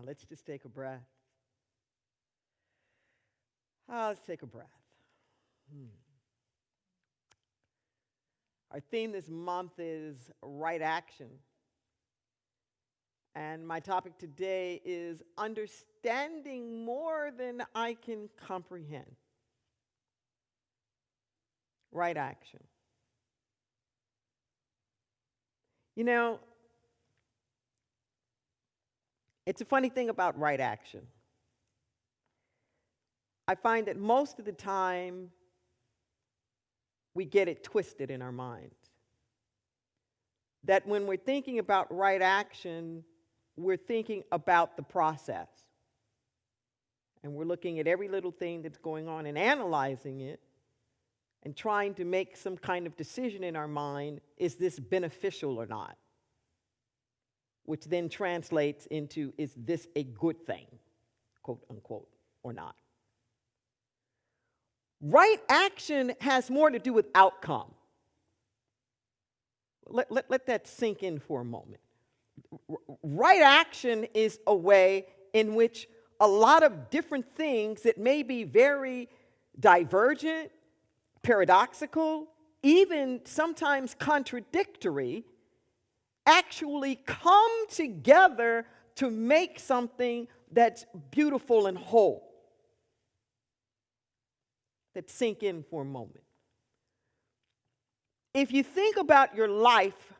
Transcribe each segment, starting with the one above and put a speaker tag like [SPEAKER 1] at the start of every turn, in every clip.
[SPEAKER 1] Let's just take a breath. Let's take a breath. Hmm. Our theme this month is right action. And my topic today is understanding more than I can comprehend. Right action. You know, it's a funny thing about right action. I find that most of the time we get it twisted in our minds. That when we're thinking about right action, we're thinking about the process. And we're looking at every little thing that's going on and analyzing it and trying to make some kind of decision in our mind, is this beneficial or not? Which then translates into, is this a good thing, quote unquote, or not? Right action has more to do with outcome. Let that sink in for a moment. Right action is a way in which a lot of different things that may be very divergent, paradoxical, even sometimes contradictory, actually come together to make something that's beautiful and whole. That sink in for a moment. If you think about your life,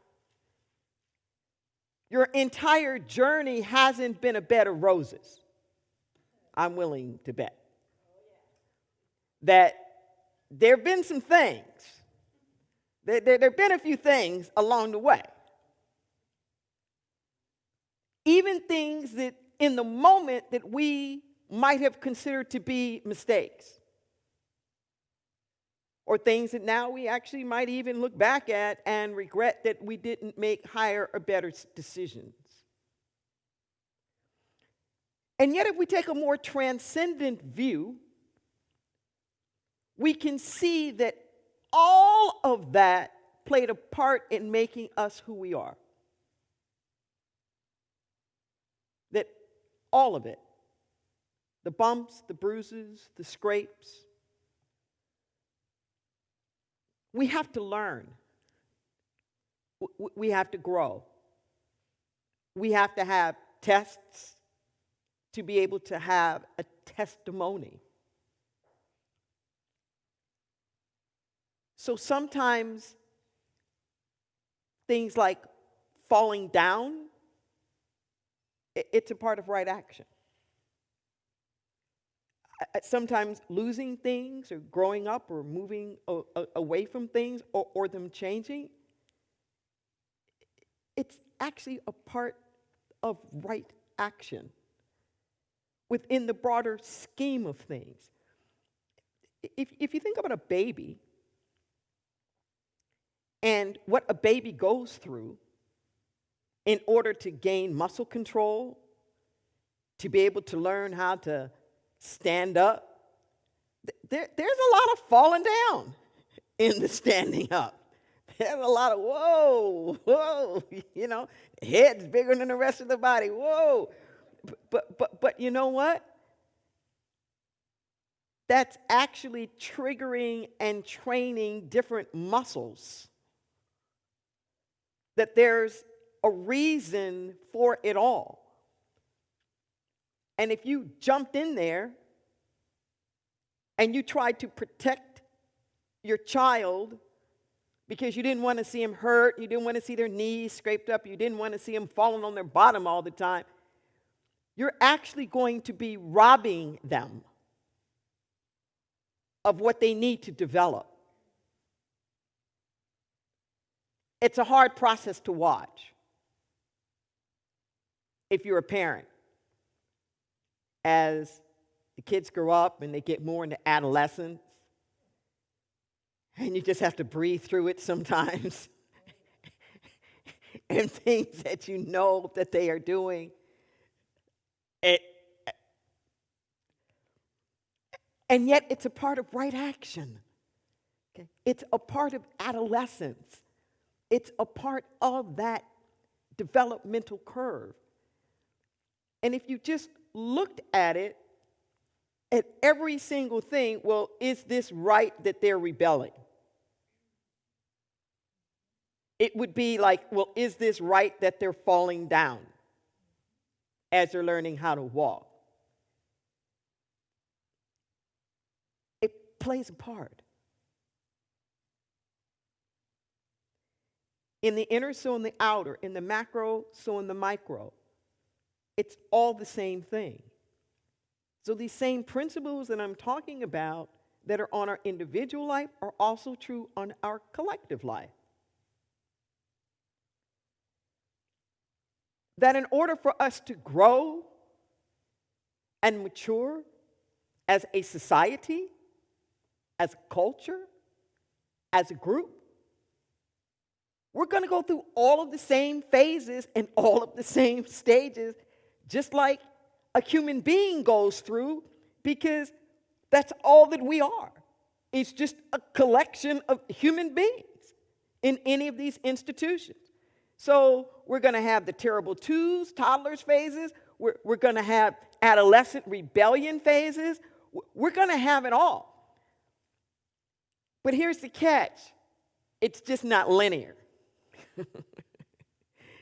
[SPEAKER 1] your entire journey hasn't been a bed of roses. I'm willing to bet that there have been some things. There have been a few things along the way. Even things that in the moment that we might have considered to be mistakes. Or things that now we actually might even look back at and regret that we didn't make higher or better decisions. And yet, if we take a more transcendent view, we can see that all of that played a part in making us who we are. That all of it, the bumps, the bruises, the scrapes, we have to learn. We have to grow. We have to have tests to be able to have a testimony. So sometimes things like falling down, it's a part of right action. Sometimes losing things or growing up or moving away from things or them changing, it's actually a part of right action within the broader scheme of things. If you think about a baby and what a baby goes through in order to gain muscle control, to be able to learn how to stand up, there's a lot of falling down in the standing up. There's a lot of whoa, the head's bigger than the rest of the body, whoa. But you know what? That's actually triggering and training different muscles. That there's a reason for it all. And if you jumped in there and you tried to protect your child because you didn't want to see him hurt, you didn't want to see their knees scraped up, you didn't want to see them falling on their bottom all the time, you're actually going to be robbing them of what they need to develop. It's a hard process to watch if you're a parent. As the kids grow up and they get more into adolescence, and you just have to breathe through it sometimes, and things that you know that they are doing. And yet it's a part of right action. Okay? It's a part of adolescence. It's a part of that developmental curve. And if you just looked at it, at every single thing, well, is this right that they're rebelling? It would be like, well, is this right that they're falling down as they're learning how to walk? It plays a part. In the inner, so in the outer. In the macro, so in the micro. It's all the same thing. So these same principles that I'm talking about that are on our individual life are also true on our collective life. That in order for us to grow and mature as a society, as a culture, as a group, we're going to go through all of the same phases and all of the same stages, just like a human being goes through, because that's all that we are. It's just a collection of human beings in any of these institutions. So we're going to have the terrible twos, toddlers phases. We're going to have adolescent rebellion phases. We're going to have it all. But here's the catch. It's just not linear.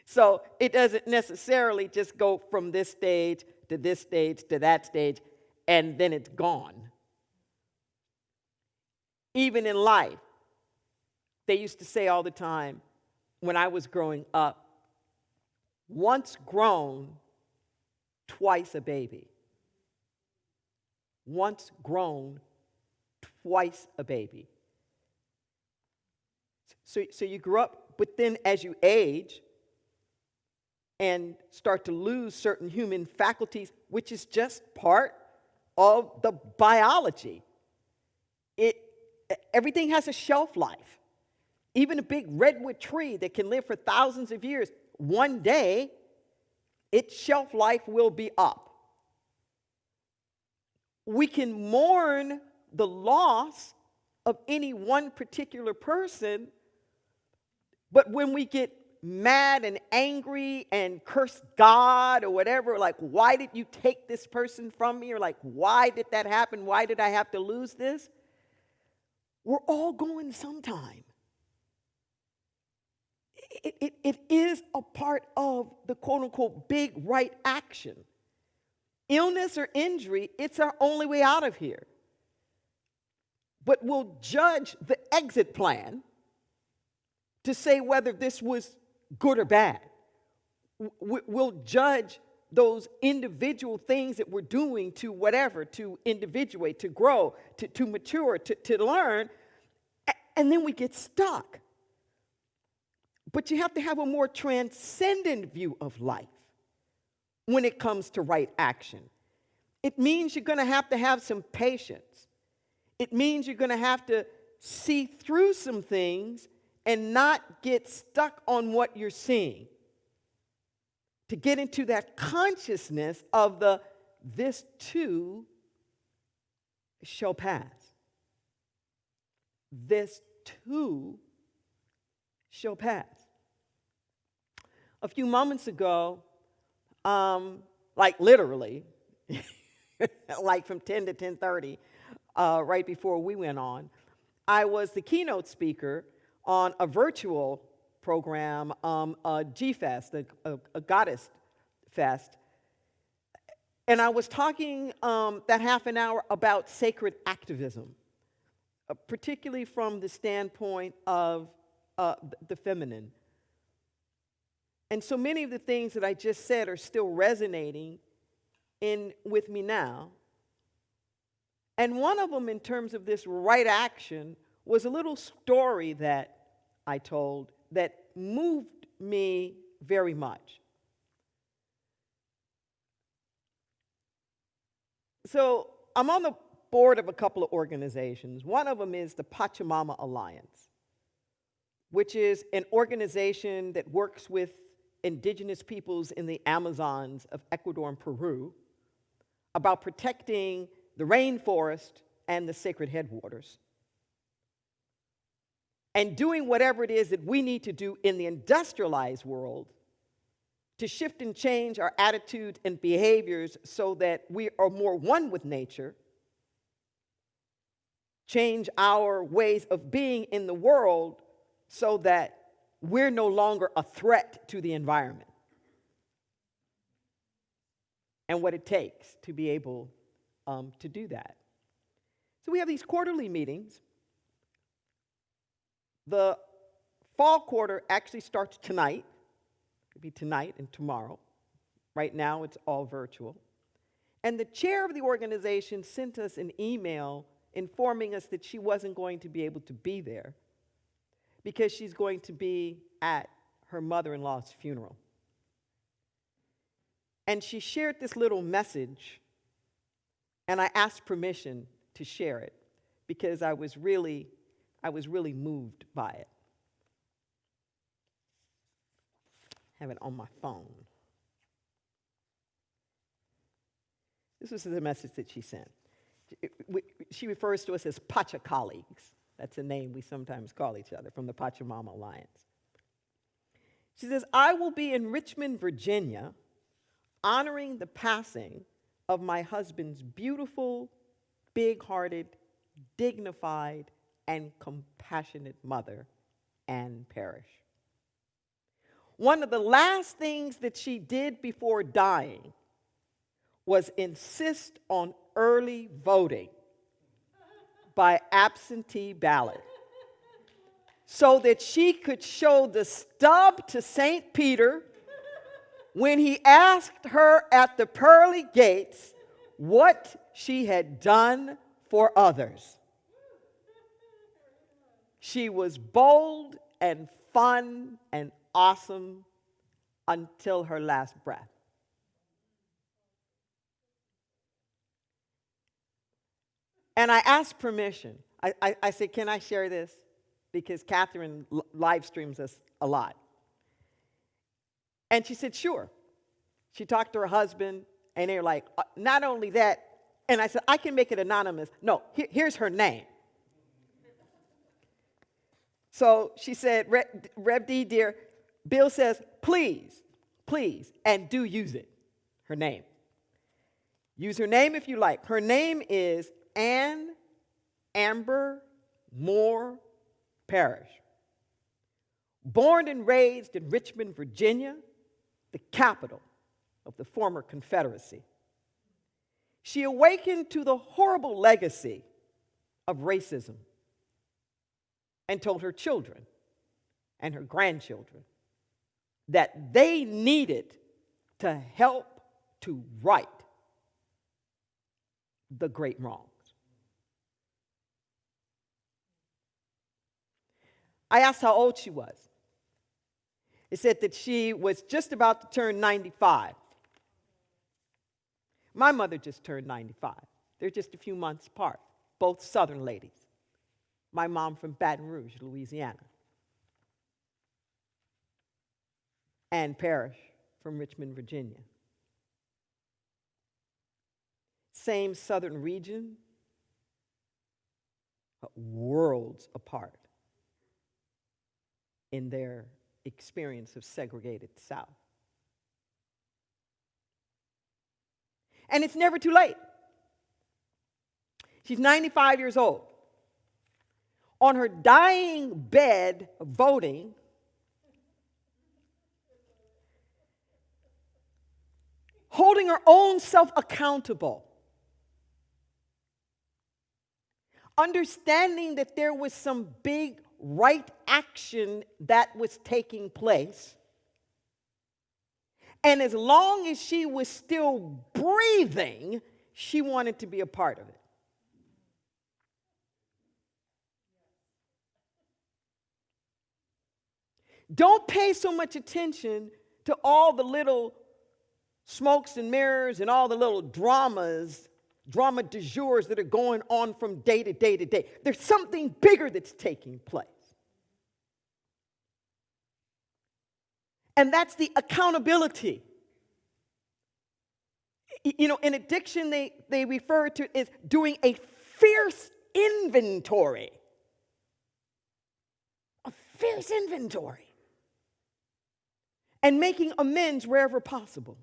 [SPEAKER 1] So it doesn't necessarily just go from this stage to that stage, and then it's gone. Even in life, they used to say all the time when I was growing up, once grown, twice a baby. Once grown, twice a baby. So you grew up, but then as you age and start to lose certain human faculties, which is just part of the biology, everything has a shelf life. Even a big redwood tree that can live for thousands of years, one day, its shelf life will be up. We can mourn the loss of any one particular person, but when we get mad and angry and curse God or whatever, like, why did you take this person from me? Or like, why did that happen? Why did I have to lose this? We're all going sometime. It is a part of the quote-unquote big right action. Illness or injury, it's our only way out of here. But we'll judge the exit plan to say whether this was good or bad. We'll judge those individual things that we're doing to whatever, to individuate, to grow, to mature, to learn, and then we get stuck. But you have to have a more transcendent view of life when it comes to right action. It means you're going to have some patience. It means you're going to have to see through some things and not get stuck on what you're seeing. To get into that consciousness of this too shall pass. This too shall pass. A few moments ago, like literally, like from 10 to 10:30, right before we went on, I was the keynote speaker on a virtual program, a G-Fest, a goddess fest. And I was talking that half an hour about sacred activism, particularly from the standpoint of the feminine. And so many of the things that I just said are still resonating with me now. And one of them, in terms of this right action, was a little story that I told that moved me very much. So I'm on the board of a couple of organizations. One of them is the Pachamama Alliance, which is an organization that works with indigenous peoples in the Amazons of Ecuador and Peru about protecting the rainforest and the sacred headwaters, and doing whatever it is that we need to do in the industrialized world to shift and change our attitudes and behaviors so that we are more one with nature, change our ways of being in the world so that we're no longer a threat to the environment, and what it takes to be able to do that. So we have these quarterly meetings. The fall quarter actually starts tonight. It'll be tonight and tomorrow. Right now, it's all virtual. And the chair of the organization sent us an email informing us that she wasn't going to be able to be there because she's going to be at her mother-in-law's funeral. And she shared this little message, and I asked permission to share it because I was really moved by it. I have it on my phone. This was the message that she sent. She refers to us as Pacha colleagues. That's a name we sometimes call each other, from the Pachamama Alliance. She says, I will be in Richmond, Virginia, honoring the passing of my husband's beautiful, big-hearted, dignified, and compassionate mother, Ann Parrish. One of the last things that she did before dying was insist on early voting by absentee ballot so that she could show the stub to St. Peter when he asked her at the pearly gates what she had done for others. She was bold and fun and awesome until her last breath. And I asked permission. I said, can I share this? Because Catherine live streams us a lot. And she said, sure. She talked to her husband, and they're like, not only that, and I said, I can make it anonymous. No, here's her name. So she said, Rev D, dear, Bill says, please, and do use it, her name. Use her name if you like. Her name is Ann Amber Moore Parrish. Born and raised in Richmond, Virginia, the capital of the former Confederacy. She awakened to the horrible legacy of racism and told her children and her grandchildren that they needed to help to right the great wrongs. I asked how old she was. It said that she was just about to turn 95. My mother just turned 95. They're just a few months apart, both Southern ladies. My mom from Baton Rouge, Louisiana. Ann Parrish from Richmond, Virginia. Same southern region, but worlds apart in their experience of segregated South. And it's never too late. She's 95 years old. On her dying bed, voting, holding her own self accountable, understanding that there was some big right action that was taking place. And as long as she was still breathing, she wanted to be a part of it. Don't pay so much attention to all the little smokes and mirrors and all the little drama du jour that are going on from day to day to day. There's something bigger that's taking place. And that's the accountability. You know, in addiction, they refer to it as doing a fierce inventory. A fierce inventory. and making amends wherever possible.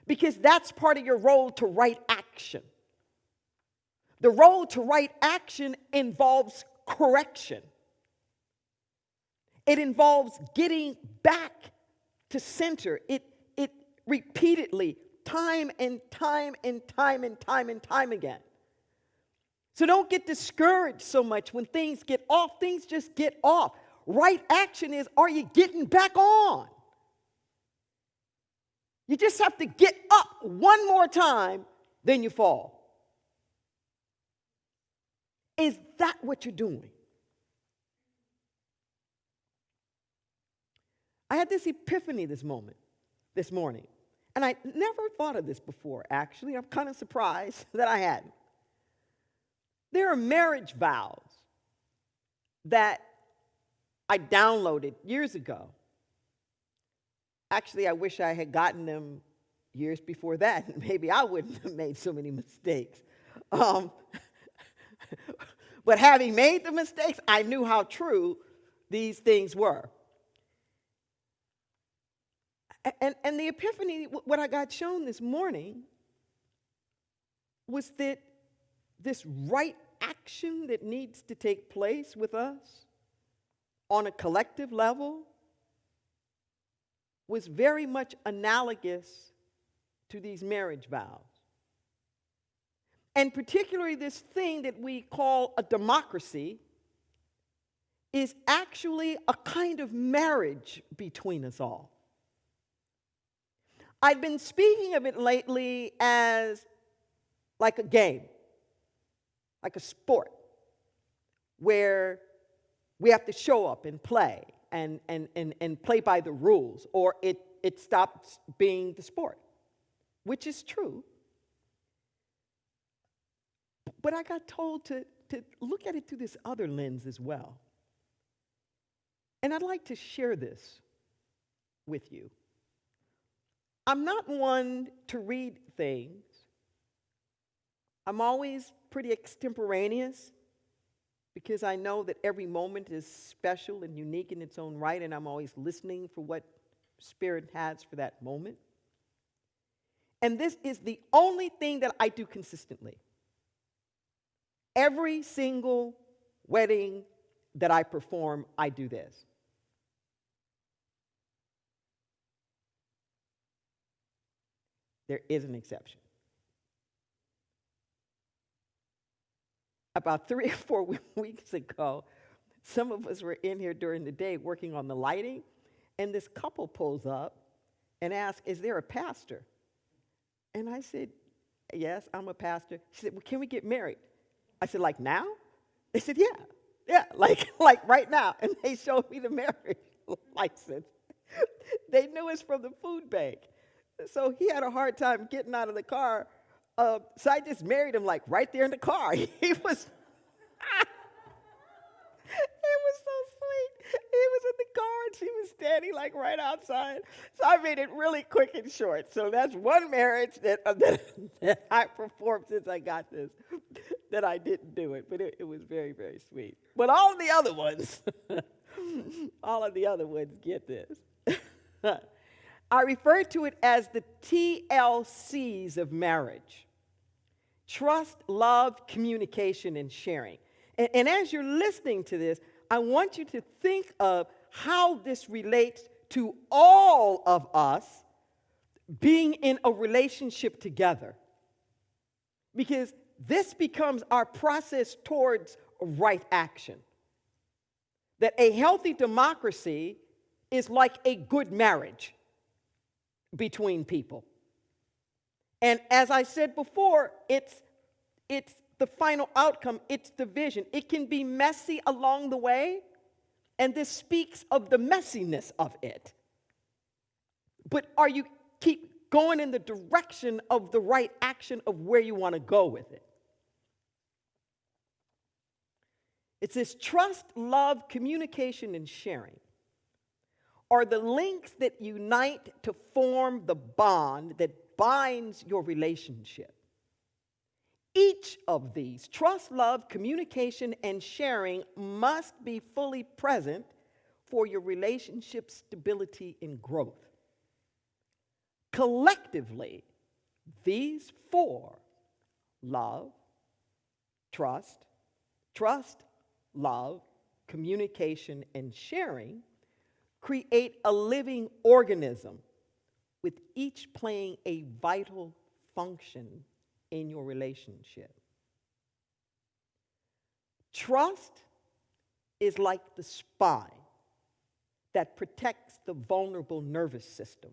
[SPEAKER 1] Because that's part of your role to right action. The role to right action involves correction. It involves getting back to center. It repeatedly, time and time and time and time and time again. So don't get discouraged so much when things get off. Things just get off. Right action is, are you getting back on? You just have to get up one more time, then you fall. Is that what you're doing? I had this epiphany this morning. And I never thought of this before, actually. I'm kind of surprised that I hadn't. There are marriage vows that I downloaded years ago. Actually, I wish I had gotten them years before that. Maybe I wouldn't have made so many mistakes. But having made the mistakes, I knew how true these things were. And the epiphany, what I got shown this morning, was that this right action that needs to take place with us on a collective level was very much analogous to these marriage vows. And particularly this thing that we call a democracy is actually a kind of marriage between us all. I've been speaking of it lately as like a game, like a sport, where we have to show up and play and play by the rules, or it stops being the sport, which is true. But I got told to look at it through this other lens as well. And I'd like to share this with you. I'm not one to read things. I'm always pretty extemporaneous because I know that every moment is special and unique in its own right, and I'm always listening for what Spirit has for that moment. And this is the only thing that I do consistently. Every single wedding that I perform, I do this. There is an exception. About 3 or 4 weeks ago, some of us were in here during the day working on the lighting, and this couple pulls up and asks, "Is there a pastor?" And I said, "Yes, I'm a pastor." She said, "Well, can we get married?" I said, "Like now?" They said, yeah, like right now. And they showed me the marriage license. They knew us from the food bank. So he had a hard time getting out of the car. So I just married him like right there in the car. He was, it was so sweet. He was in the car and she was standing like right outside. So I made it really quick and short. So that's one marriage that I performed since I got this, that I didn't do it. But it was very, very sweet. But all of the other ones, get this. I refer to it as the TLCs of marriage: trust, love, communication, and sharing. And as you're listening to this, I want you to think of how this relates to all of us being in a relationship together. Because this becomes our process towards right action. That a healthy democracy is like a good marriage between people. And as I said before, it's the final outcome, it's the vision. It can be messy along the way, and this speaks of the messiness of it. But are you keep going in the direction of the right action of where you want to go with it? It's this trust, love, communication, and sharing are the links that unite to form the bond that binds your relationship. Each of these, trust, love, communication, and sharing, must be fully present for your relationship stability and growth. Collectively, these four, love, trust, love, communication, and sharing, create a living organism with each playing a vital function in your relationship. Trust is like the spine that protects the vulnerable nervous system.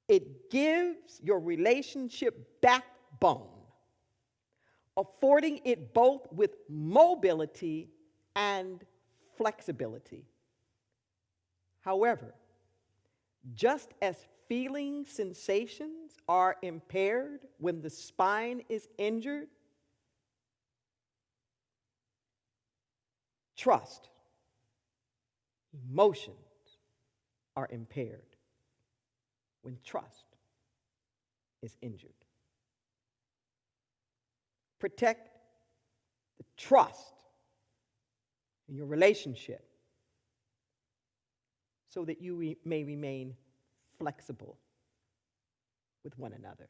[SPEAKER 1] It gives your relationship backbone, affording it both with mobility and flexibility. However, just as feeling sensations are impaired when the spine is injured, trust, emotions are impaired when trust is injured. Protect the trust in your relationship so that you may remain flexible with one another.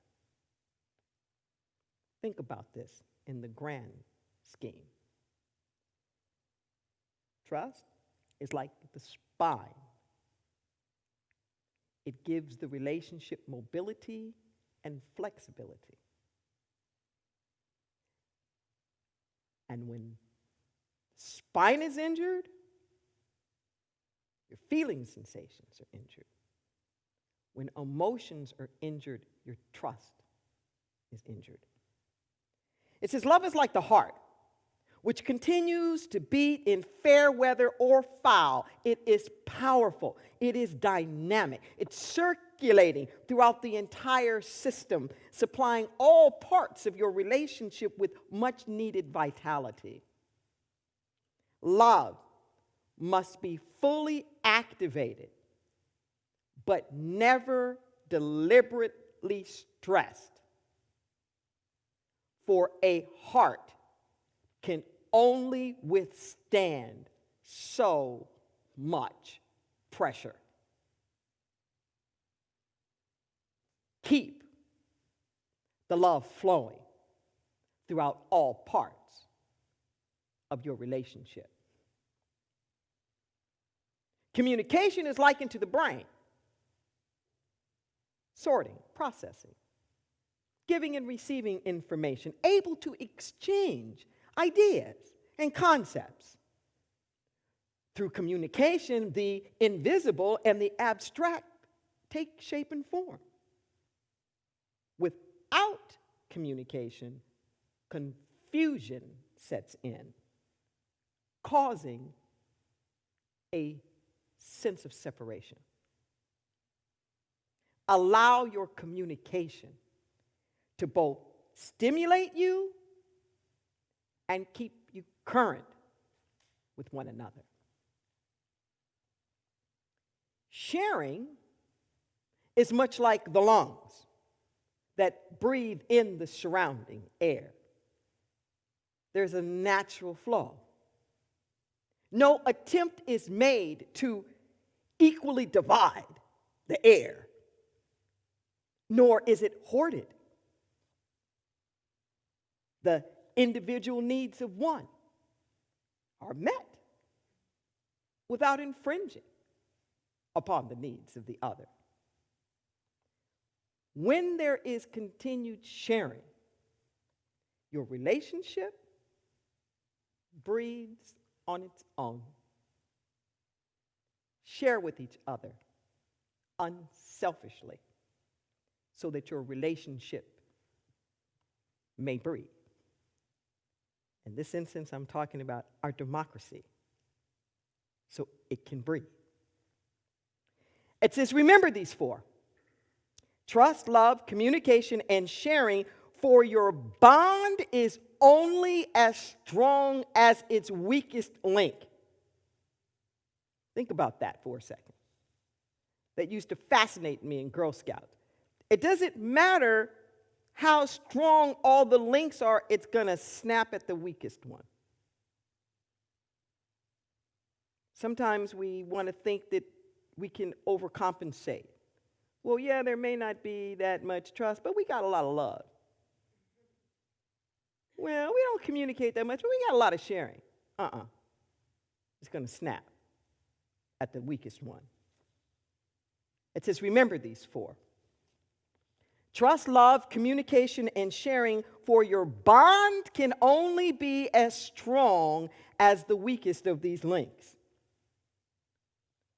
[SPEAKER 1] Think about this in the grand scheme. Trust is like the spine. It gives the relationship mobility and flexibility. And when spine is injured, your feeling sensations are injured. When emotions are injured, your trust is injured. It says, love is like the heart, which continues to beat in fair weather or foul. It is powerful. It is dynamic. It's circulating throughout the entire system, supplying all parts of your relationship with much needed vitality. Love must be fully activated, but never deliberately stressed. For a heart can only withstand so much pressure. Keep the love flowing throughout all parts of your relationship. Communication is likened to the brain. Sorting, processing, giving and receiving information, able to exchange ideas and concepts. Through communication, the invisible and the abstract take shape and form. Without communication, confusion sets in, causing a sense of separation. Allow your communication to both stimulate you and keep you current with one another. Sharing is much like the lungs that breathe in the surrounding air. There's a natural flow. No attempt is made to equally divide the air, nor is it hoarded. The individual needs of one are met without infringing upon the needs of the other. When there is continued sharing, your relationship breathes on its own. Share with each other unselfishly so that your relationship may breathe. In this instance, I'm talking about our democracy, so it can breathe. It says, remember these four: trust, love, communication, and sharing, for your bond is only as strong as its weakest link. Think about that for a second. That used to fascinate me in Girl Scouts. It doesn't matter how strong all the links are, it's going to snap at the weakest one. Sometimes we want to think that we can overcompensate. Well, yeah, there may not be that much trust, but we got a lot of love. Well, we don't communicate that much, but we got a lot of sharing. It's going to snap at the weakest one. It says, remember these four. Trust, love, communication, and sharing, for your bond can only be as strong as the weakest of these links.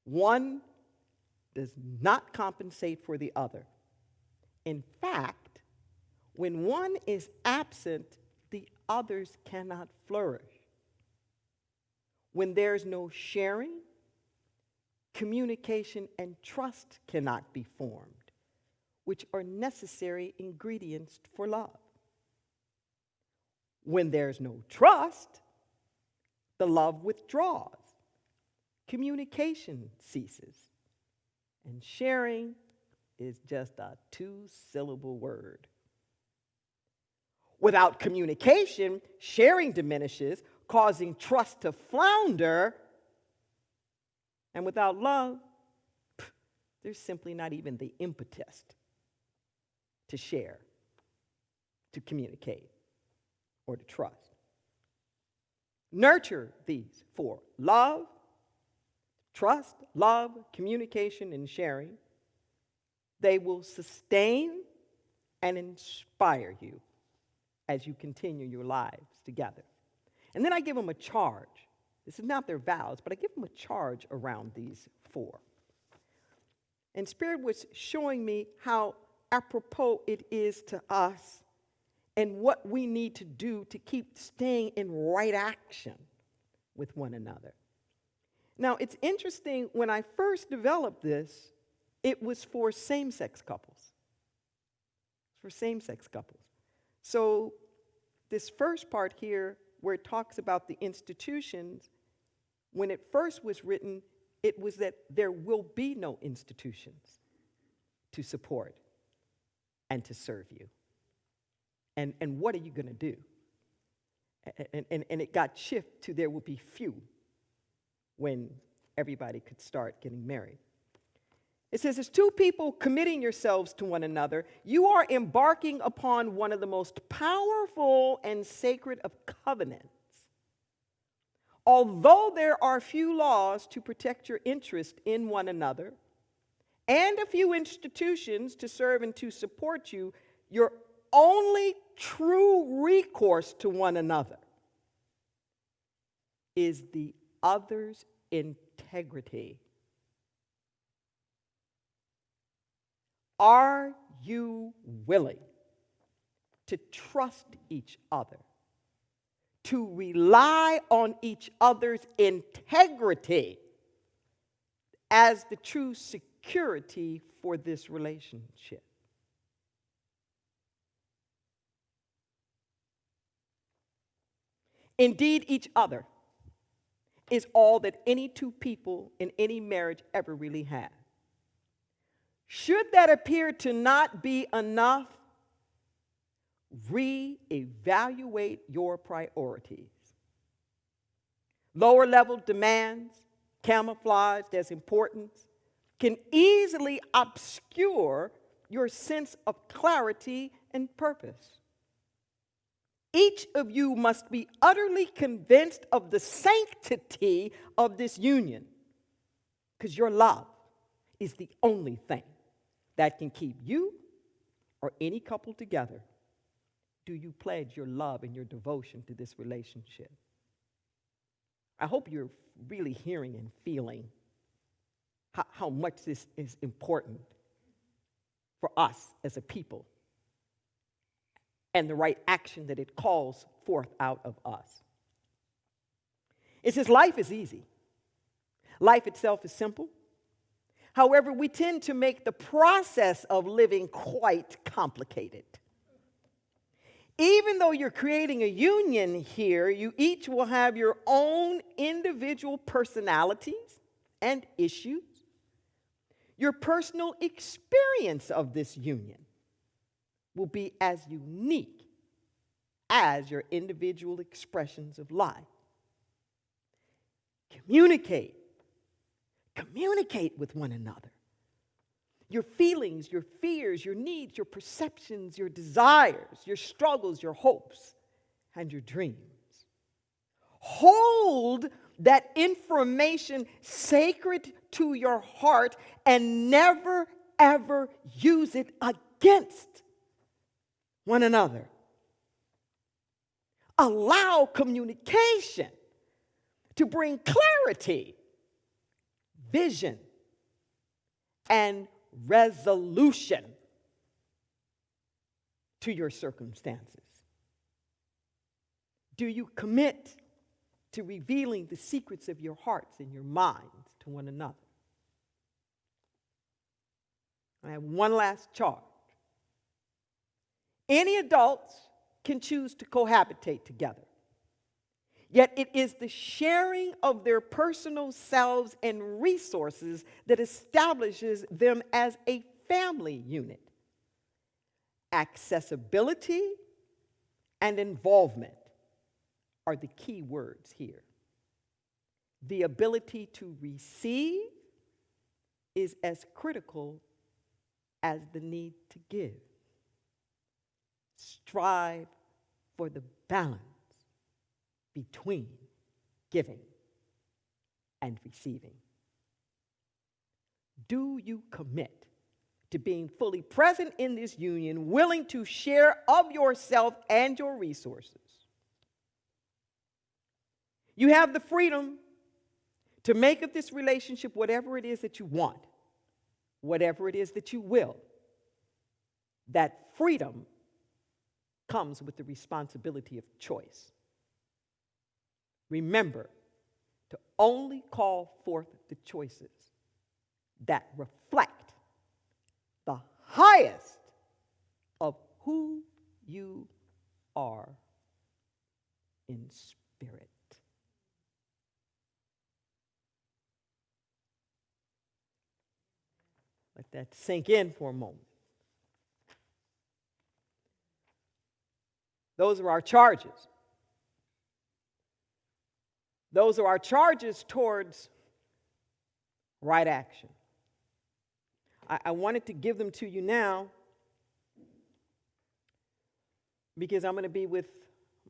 [SPEAKER 1] One does not compensate for the other. In fact, when one is absent, the others cannot flourish. When there's no sharing, communication and trust cannot be formed, which are necessary ingredients for love. When there's no trust, the love withdraws, communication ceases, and sharing is just a two-syllable word. Without communication, sharing diminishes, causing trust to flounder. And without love, there's simply not even the impetus to share, to communicate, or to trust. Nurture these four: love, trust, love, communication, and sharing. They will sustain and inspire you as you continue your lives together. And then I give them a charge. This is not their vows, but I give them a charge around these four. And Spirit was showing me how apropos it is to us and what we need to do to keep staying in right action with one another. Now, it's interesting, when I first developed this, it was for same-sex couples. It's for same-sex couples. So this first part here, where it talks about the institutions, when it first was written, it was that there will be no institutions to support and to serve you. And what are you going to do? And it got shifted to there will be few when everybody could start getting married. It says, as two people committing yourselves to one another, you are embarking upon one of the most powerful and sacred of covenants. Although there are few laws to protect your interest in one another, and a few institutions to serve and to support you, your only true recourse to one another is the other's integrity. Are you willing to trust each other, to rely on each other's integrity as the true security for this relationship? Indeed, each other is all that any two people in any marriage ever really have. Should that appear to not be enough, reevaluate your priorities. Lower level demands, camouflaged as importance, can easily obscure your sense of clarity and purpose. Each of you must be utterly convinced of the sanctity of this union, because your love is the only thing that can keep you or any couple together. Do you pledge your love and your devotion to this relationship? I hope you're really hearing and feeling how much this is important for us as a people and the right action that it calls forth out of us. It says life is easy. Life itself is simple. However, we tend to make the process of living quite complicated. Even though you're creating a union here, you each will have your own individual personalities and issues. Your personal experience of this union will be as unique as your individual expressions of life. Communicate communicate with one another. Your feelings, your fears, your needs, your perceptions, your desires, your struggles, your hopes, and your dreams. Hold that information sacred to your heart and never, ever use it against one another. Allow communication to bring clarity, vision, and resolution to your circumstances. Do you commit to revealing the secrets of your hearts and your minds to one another? I have one last charge. Any adults can choose to cohabitate together. Yet it is the sharing of their personal selves and resources that establishes them as a family unit. Accessibility and involvement are the key words here. The ability to receive is as critical as the need to give. Strive for the balance between giving and receiving. Do you commit to being fully present in this union, willing to share of yourself and your resources? You have the freedom to make of this relationship whatever it is that you want, whatever it is that you will. That freedom comes with the responsibility of choice. Remember to only call forth the choices that reflect the highest of who you are in spirit. Let that sink in for a moment. Those are our charges. Those are our charges towards right action. I wanted to give them to you now because I'm going to be with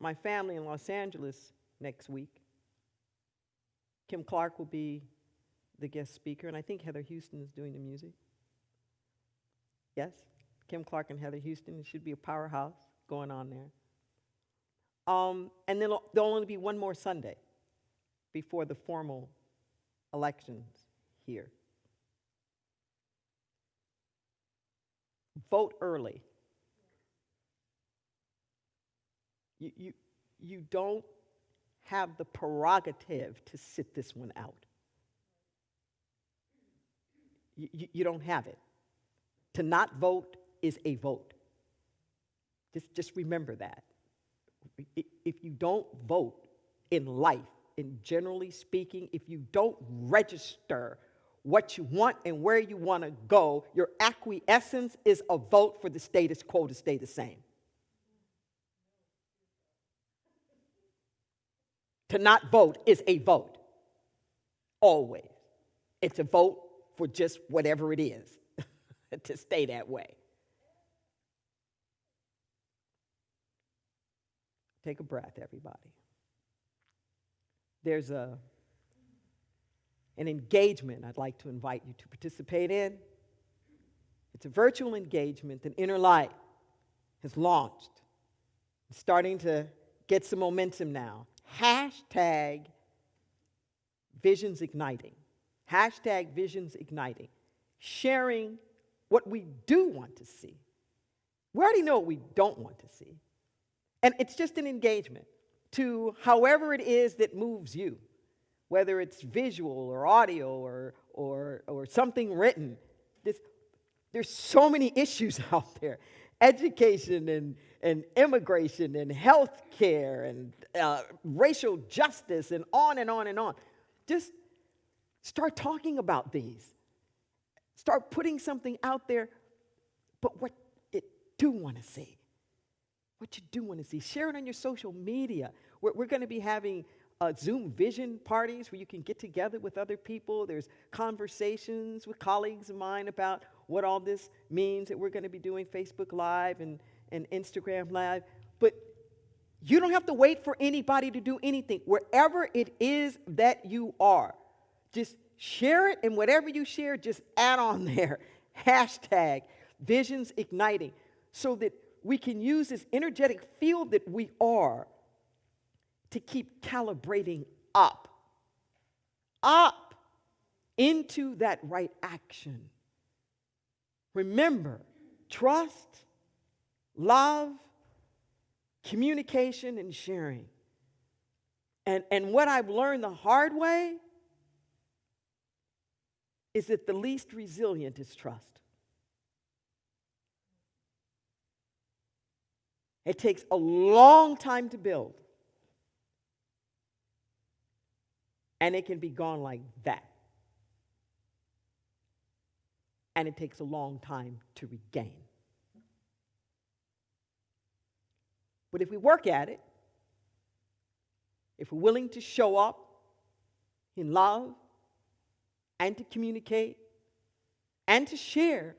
[SPEAKER 1] my family in Los Angeles next week. Kim Clark will be the guest speaker, and I think Heather Houston is doing the music. Yes, Kim Clark and Heather Houston. It should be a powerhouse going on there. And then there'll only be one more Sunday before the formal elections here. Vote early. You don't have the prerogative to sit this one out. You don't have it. To not vote is a vote. Just remember that. If you don't vote in life, in generally speaking, if you don't register what you want and where you want to go, your acquiescence is a vote for the status quo to stay the same. To not vote is a vote. Always. It's a vote for just whatever it is to stay that way. Take a breath, everybody. There's an engagement I'd like to invite you to participate in. It's a virtual engagement that Inner Light has launched. It's starting to get some momentum now. Hashtag Visions Igniting. Hashtag Visions Igniting. Sharing what we do want to see. We already know what we don't want to see. And it's just an engagement to however it is that moves you, whether it's visual or audio or something written. There's so many issues out there. Education and immigration and health care and racial justice and on and on and on. Just start talking about these. Start putting something out there, but what you do want to see. What you do want to see. Share it on your social media. We're going to be having Zoom vision parties where you can get together with other people. There's conversations with colleagues of mine about what all this means that we're going to be doing Facebook Live and Instagram Live. But you don't have to wait for anybody to do anything. Wherever it is that you are, just share it, and whatever you share, just add on there. Hashtag Visions Igniting, so that we can use this energetic field that we are to keep calibrating up into that right action. Remember, trust, love, communication, and sharing. And what I've learned the hard way is that the least resilient is trust. It takes a long time to build. And it can be gone like that. And it takes a long time to regain. But if we work at it, if we're willing to show up in love and to communicate and to share,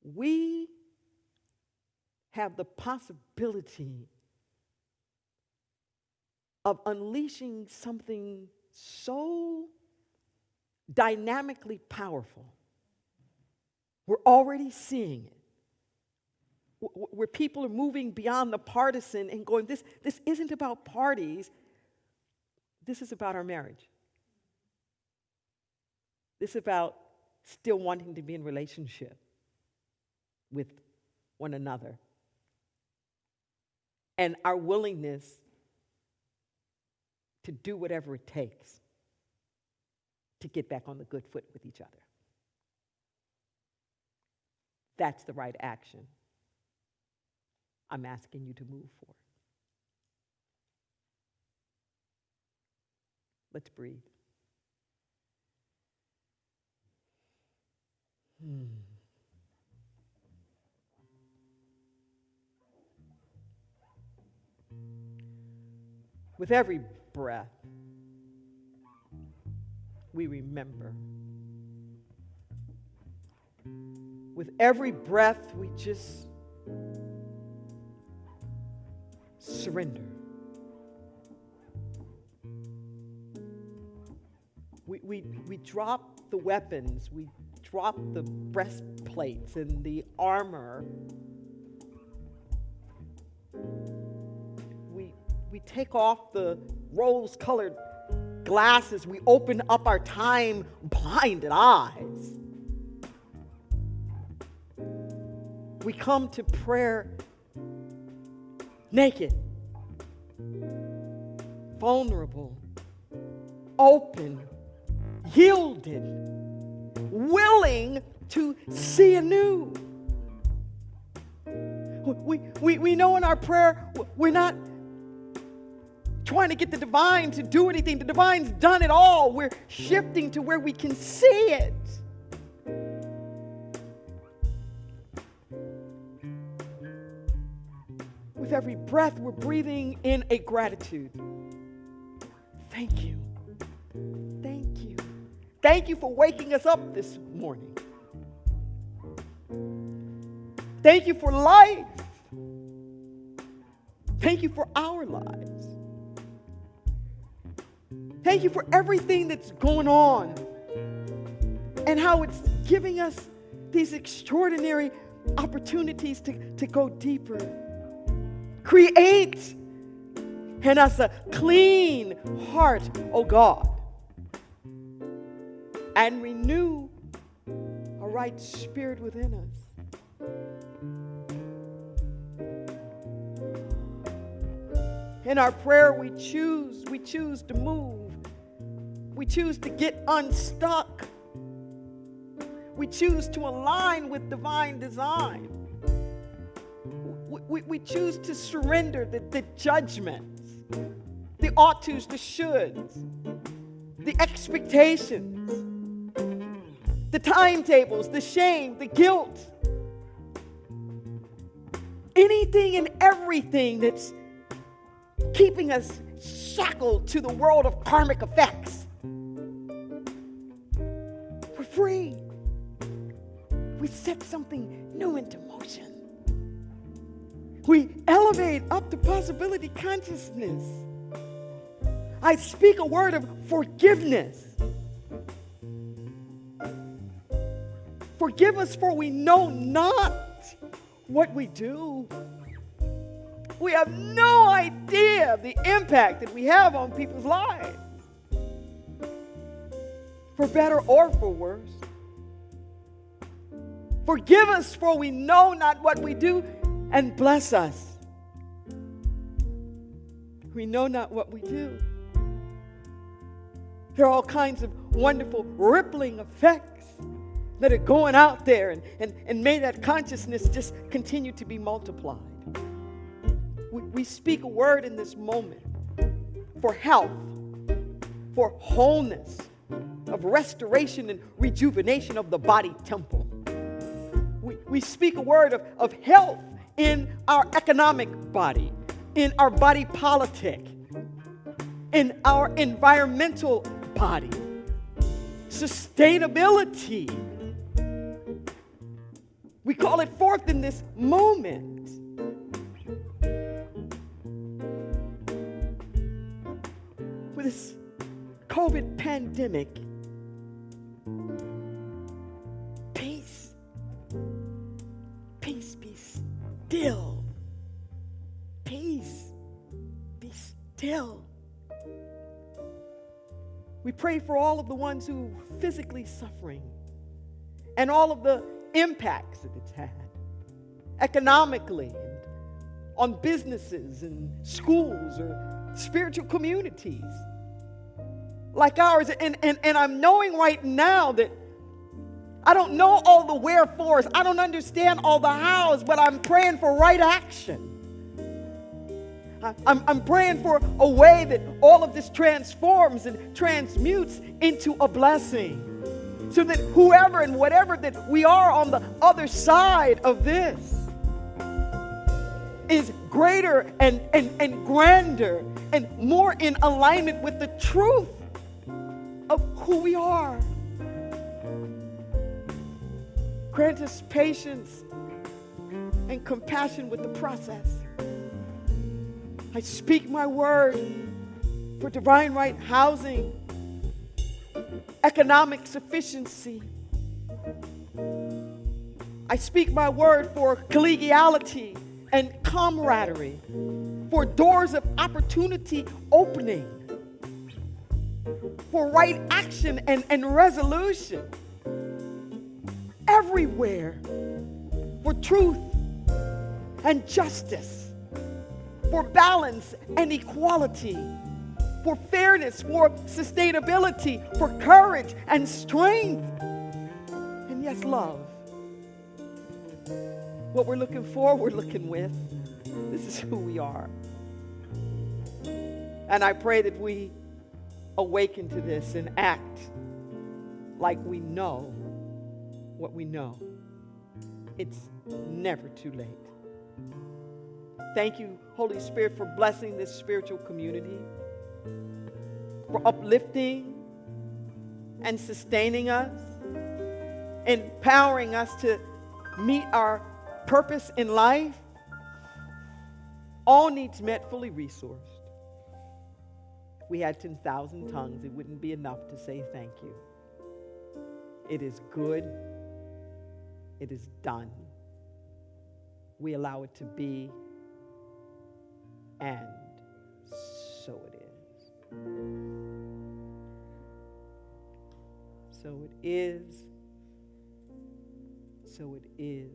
[SPEAKER 1] we have the possibility of unleashing something so dynamically powerful. We're already seeing it. Where people are moving beyond the partisan and going, this isn't about parties. This is about our marriage. This is about still wanting to be in relationship with one another. And our willingness to do whatever it takes to get back on the good foot with each other. That's the right action I'm asking you to move for. Let's breathe. With every breath, we remember. With every breath, we just surrender. We drop the weapons, we drop the breastplates and the armor. We take off the rose-colored glasses. We open up our time-blinded eyes. We come to prayer naked, vulnerable, open, yielded, willing to see anew. We know in our prayer we're not trying to get the divine to do anything. The divine's done it all. We're shifting to where we can see it. With every breath, we're breathing in a gratitude. Thank you. Thank you. Thank you for waking us up this morning. Thank you for life. Thank you for our lives. Thank you for everything that's going on and how it's giving us these extraordinary opportunities to go deeper. Create in us a clean heart, oh God, and renew a right spirit within us. In our prayer, we choose to move. We choose to get unstuck. We choose to align with divine design. We choose to surrender the judgments, the ought tos, the shoulds, the expectations, the timetables, the shame, the guilt, anything and everything that's keeping us shackled to the world of karmic effects. We're free. We set something new into motion. We elevate up to possibility consciousness. I speak a word of forgiveness. Forgive us, for we know not what we do. We have no idea of the impact that we have on people's lives, for better or for worse. Forgive us, for we know not what we do, and bless us. We know not what we do. There are all kinds of wonderful rippling effects that are going out there, and may that consciousness just continue to be multiplied. We speak a word in this moment for health, for wholeness, of restoration and rejuvenation of the body temple. We speak a word of health in our economic body, in our body politic, in our environmental body, sustainability. We call it forth in this moment. With this COVID pandemic, peace, be still. Peace, be still. We pray for all of the ones who are physically suffering and all of the impacts that it's had economically and on businesses and schools or spiritual communities like ours. And I'm knowing right now that I don't know all the wherefores. I don't understand all the hows, but I'm praying for right action. I'm praying for a way that all of this transforms and transmutes into a blessing, so that whoever and whatever that we are on the other side of this is greater and grander and more in alignment with the truth of who we are. Grant us patience and compassion with the process. I speak my word for divine right housing, economic sufficiency. I speak my word for collegiality and camaraderie, for doors of opportunity opening, for right action and resolution everywhere, for truth and justice, for balance and equality, for fairness, for sustainability, for courage and strength, and yes, love. What we're looking for, we're looking with. This is who we are. And I pray that we awaken to this and act like we know what we know. It's never too late. Thank you, Holy Spirit, for blessing this spiritual community, for uplifting and sustaining us, empowering us to meet our purpose in life. All needs met, fully resourced. If we had 10,000 tongues, it wouldn't be enough to say thank you. It is good. It is done. We allow it to be, and so it is. So it is. So it is.